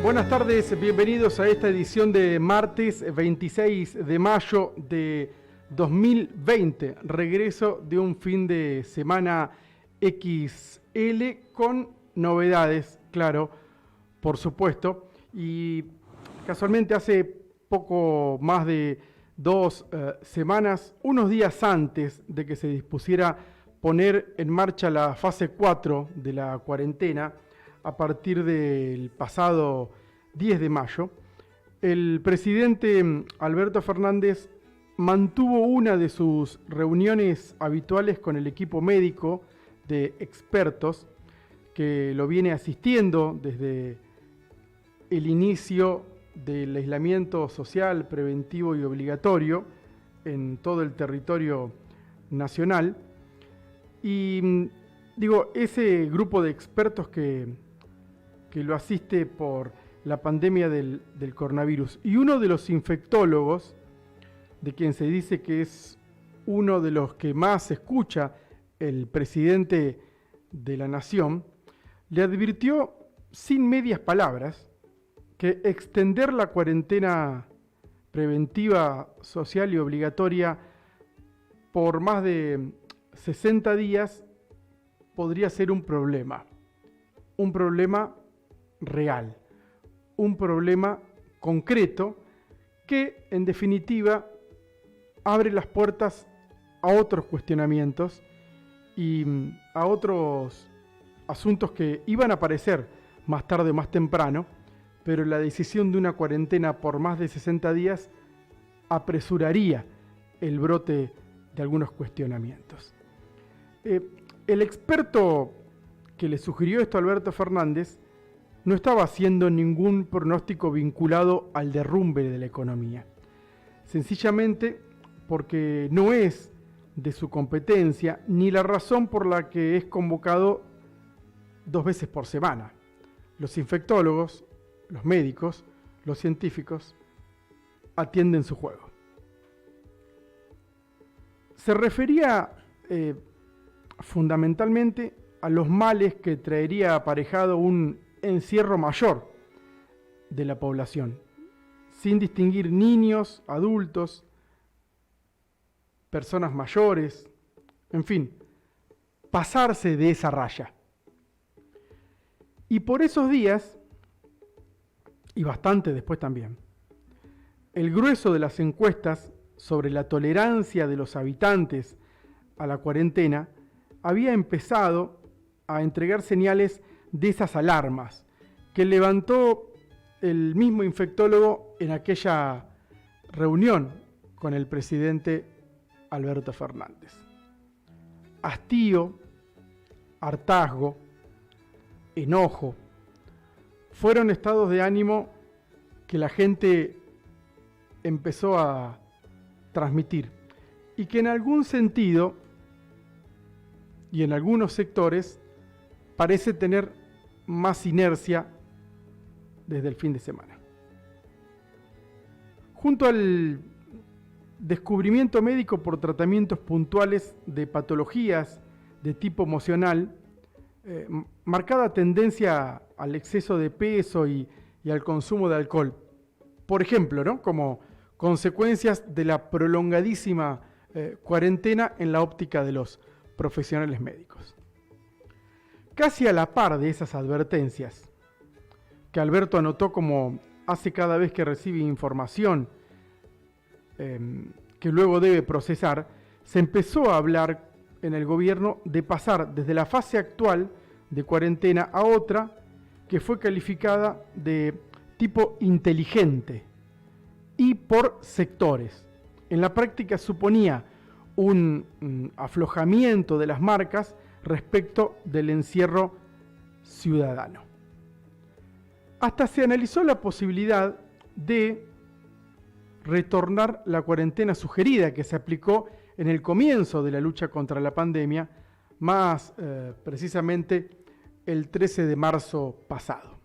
Buenas tardes, bienvenidos a esta edición de martes 26 de mayo de 2020. Regreso de un fin de semana XL con novedades, claro, por supuesto. Y casualmente hace poco más de 2 semanas, unos días antes de que se dispusiera poner en marcha la fase 4 de la cuarentena, a partir del pasado 10 de mayo, el presidente Alberto Fernández mantuvo una de sus reuniones habituales con el equipo médico de expertos que lo viene asistiendo desde el inicio del aislamiento social preventivo y obligatorio en todo el territorio nacional. Y ese grupo de expertos que lo asiste por la pandemia del coronavirus. Y uno de los infectólogos, de quien se dice que es uno de los que más escucha el presidente de la nación, le advirtió sin medias palabras que extender la cuarentena preventiva, social y obligatoria por más de 60 días podría ser un problema real, un problema concreto que en definitiva abre las puertas a otros cuestionamientos y a otros asuntos que iban a aparecer más tarde o más temprano, pero la decisión de una cuarentena por más de 60 días apresuraría el brote de algunos cuestionamientos. El experto que le sugirió esto a Alberto Fernández no estaba haciendo ningún pronóstico vinculado al derrumbe de la economía. Sencillamente porque no es de su competencia ni la razón por la que es convocado 2 veces por semana. Los infectólogos, los médicos, los científicos atienden su juego. Se refería fundamentalmente a los males que traería aparejado un encierro mayor de la población, sin distinguir niños, adultos, personas mayores, en fin, pasarse de esa raya. Y por esos días, y bastante después también, el grueso de las encuestas sobre la tolerancia de los habitantes a la cuarentena había empezado a entregar señales de esas alarmas que levantó el mismo infectólogo en aquella reunión con el presidente Alberto Fernández. Hastío, hartazgo, enojo, fueron estados de ánimo que la gente empezó a transmitir y que en algún sentido y en algunos sectores parece tener más inercia desde el fin de semana. Junto al descubrimiento médico por tratamientos puntuales de patologías de tipo emocional, marcada tendencia al exceso de peso y al consumo de alcohol, por ejemplo, ¿no?, como consecuencias de la prolongadísima cuarentena en la óptica de los profesionales médicos. Casi a la par de esas advertencias, que Alberto anotó como hace cada vez que recibe información que luego debe procesar, se empezó a hablar en el gobierno de pasar desde la fase actual de cuarentena a otra que fue calificada de tipo inteligente y por sectores. En la práctica suponía un aflojamiento de las marcas respecto del encierro ciudadano. Hasta se analizó la posibilidad de retornar la cuarentena sugerida que se aplicó en el comienzo de la lucha contra la pandemia, más precisamente el 13 de marzo pasado.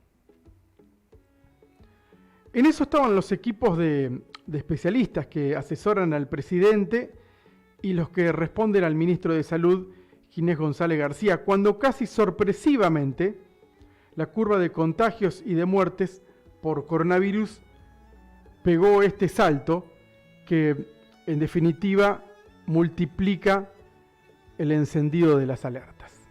En eso estaban los equipos de especialistas que asesoran al presidente y los que responden al ministro de Salud, Ginés González García, cuando casi sorpresivamente la curva de contagios y de muertes por coronavirus pegó este salto que en definitiva multiplica el encendido de las alertas.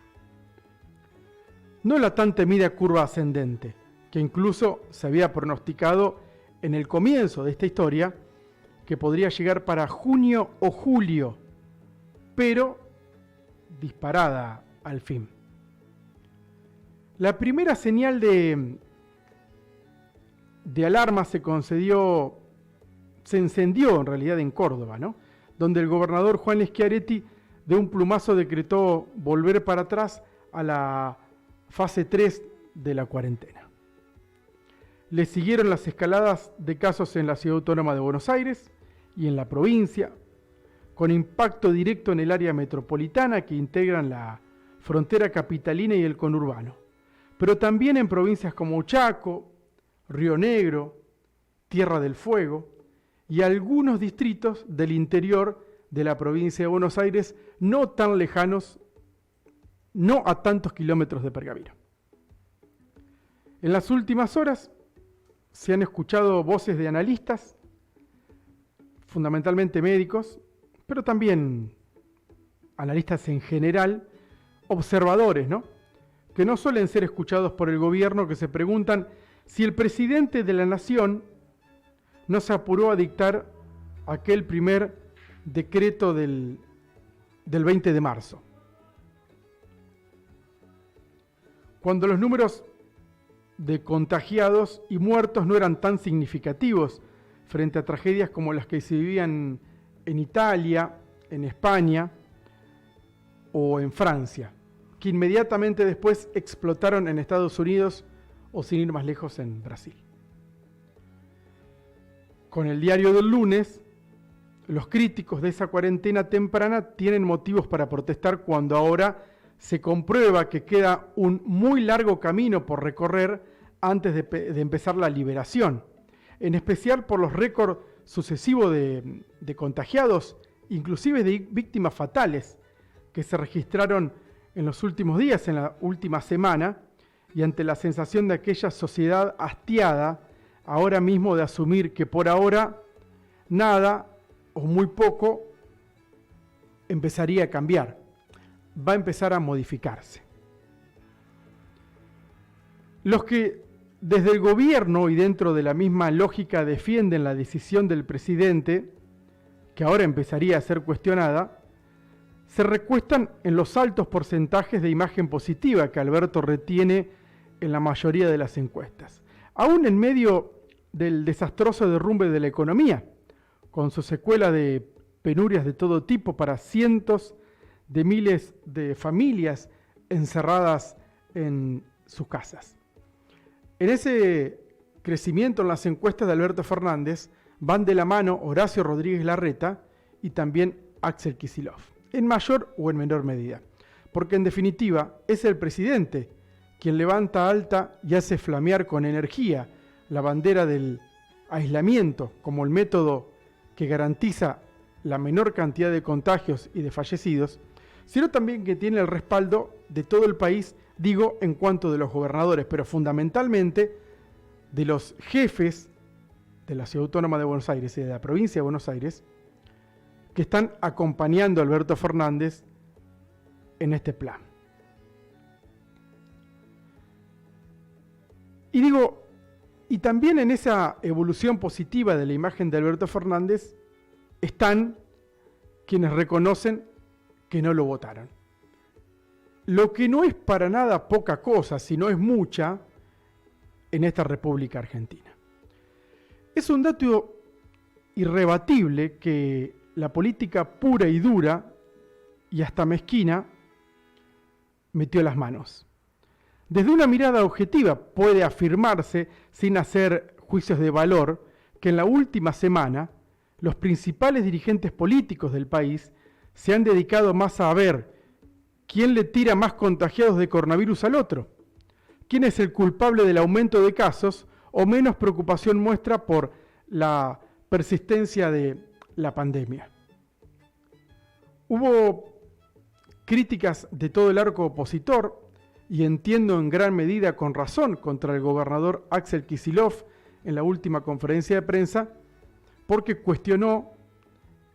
No la tan temida curva ascendente, que incluso se había pronosticado en el comienzo de esta historia, que podría llegar para junio o julio, pero disparada al fin. La primera señal de alarma se encendió en realidad en Córdoba, ¿no? Donde el gobernador Juan Schiaretti de un plumazo decretó volver para atrás a la fase 3 de la cuarentena. Le siguieron las escaladas de casos en la Ciudad Autónoma de Buenos Aires y en la provincia, con impacto directo en el área metropolitana que integran la frontera capitalina y el conurbano, pero también en provincias como Chaco, Río Negro, Tierra del Fuego y algunos distritos del interior de la provincia de Buenos Aires, no tan lejanos, no a tantos kilómetros de Pergamino. En las últimas horas se han escuchado voces de analistas, fundamentalmente médicos, pero también analistas en general, observadores, ¿no? Que no suelen ser escuchados por el gobierno, que se preguntan si el presidente de la nación no se apuró a dictar aquel primer decreto del 20 de marzo. Cuando los números de contagiados y muertos no eran tan significativos frente a tragedias como las que se vivían en Italia, en España o en Francia, que inmediatamente después explotaron en Estados Unidos o, sin ir más lejos, en Brasil. Con el diario del lunes, los críticos de esa cuarentena temprana tienen motivos para protestar cuando ahora se comprueba que queda un muy largo camino por recorrer antes de empezar la liberación, en especial por los récords sucesivos de contagiados, inclusive de víctimas fatales, que se registraron en los últimos días, en la última semana, y ante la sensación de aquella sociedad hastiada ahora mismo de asumir que por ahora nada o muy poco empezaría a cambiar, va a empezar a modificarse. Los que desde el gobierno y dentro de la misma lógica defienden la decisión del presidente, que ahora empezaría a ser cuestionada, se recuestan en los altos porcentajes de imagen positiva que Alberto retiene en la mayoría de las encuestas, aún en medio del desastroso derrumbe de la economía, con su secuela de penurias de todo tipo para cientos de miles de familias encerradas en sus casas. En ese crecimiento en las encuestas de Alberto Fernández van de la mano Horacio Rodríguez Larreta y también Axel Kicillof, en mayor o en menor medida, porque en definitiva es el presidente quien levanta alta y hace flamear con energía la bandera del aislamiento como el método que garantiza la menor cantidad de contagios y de fallecidos, sino también que tiene el respaldo de todo el país, digo, en cuanto de los gobernadores, pero fundamentalmente de los jefes de la Ciudad Autónoma de Buenos Aires y de la provincia de Buenos Aires, que están acompañando a Alberto Fernández en este plan. Y digo, y también en esa evolución positiva de la imagen de Alberto Fernández están quienes reconocen que no lo votaron. Lo que no es para nada poca cosa, sino es mucha en esta República Argentina. Es un dato irrebatible que la política pura y dura y hasta mezquina metió las manos. Desde una mirada objetiva puede afirmarse, sin hacer juicios de valor, que en la última semana los principales dirigentes políticos del país se han dedicado más a ver quién le tira más contagiados de coronavirus al otro, quién es el culpable del aumento de casos o menos preocupación muestra por la persistencia de la pandemia. Hubo críticas de todo el arco opositor, y entiendo en gran medida con razón, contra el gobernador Axel Kicillof, en la última conferencia de prensa porque cuestionó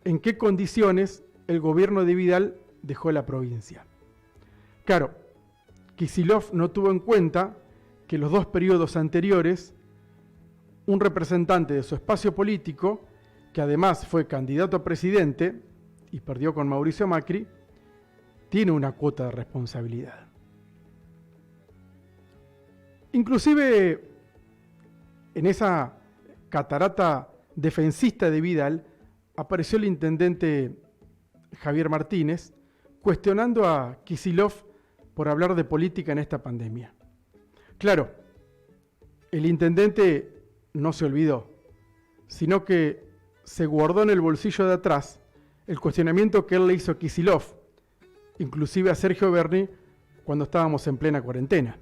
en qué condiciones el gobierno de Vidal dejó la provincia. Claro, Kicillof no tuvo en cuenta que los 2 periodos anteriores, un representante de su espacio político, que además fue candidato a presidente y perdió con Mauricio Macri, tiene una cuota de responsabilidad. Inclusive en esa catarata defensista de Vidal apareció el intendente Javier Martínez cuestionando a Kicillof por hablar de política en esta pandemia. Claro, el intendente no se olvidó, sino que se guardó en el bolsillo de atrás el cuestionamiento que él le hizo a Kicillof, inclusive a Sergio Berni, cuando estábamos en plena cuarentena,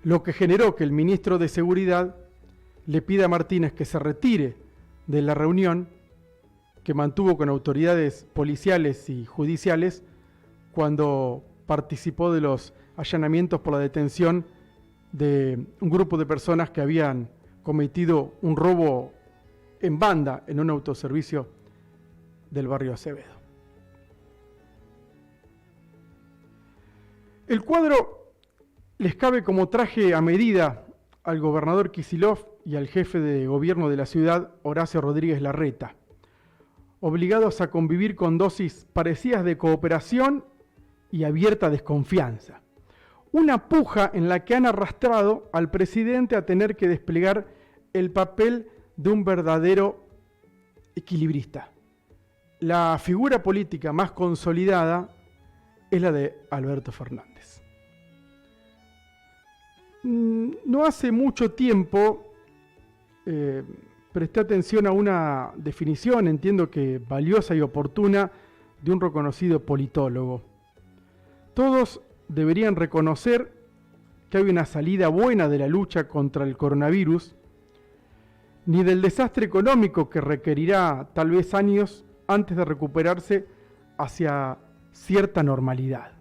lo que generó que el ministro de Seguridad le pida a Martínez que se retire de la reunión que mantuvo con autoridades policiales y judiciales cuando participó de los allanamientos por la detención de un grupo de personas que habían cometido un robo en banda en un autoservicio del barrio Acevedo. El cuadro les cabe como traje a medida al gobernador Kicillof y al jefe de gobierno de la ciudad, Horacio Rodríguez Larreta, obligados a convivir con dosis parecidas de cooperación y abierta desconfianza. Una puja en la que han arrastrado al presidente a tener que desplegar el papel de un verdadero equilibrista. La figura política más consolidada es la de Alberto Fernández. No hace mucho tiempo presté atención a una definición, entiendo que valiosa y oportuna, de un reconocido politólogo. Todos deberían reconocer que hay una salida buena de la lucha contra el coronavirus, ni del desastre económico que requerirá tal vez años antes de recuperarse hacia cierta normalidad.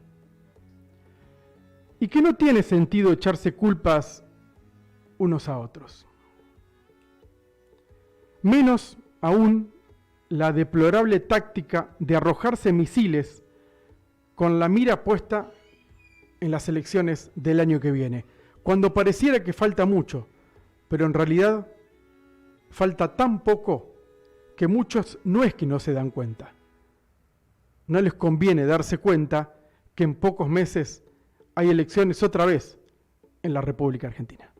Y que no tiene sentido echarse culpas unos a otros. Menos aún la deplorable táctica de arrojarse misiles con la mira puesta en las elecciones del año que viene, cuando pareciera que falta mucho, pero en realidad falta tan poco que muchos no es que no se dan cuenta. No les conviene darse cuenta que en pocos meses hay elecciones otra vez en la República Argentina.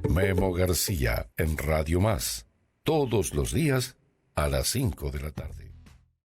Memo García en Radio Más, todos los días a las 5 de la tarde.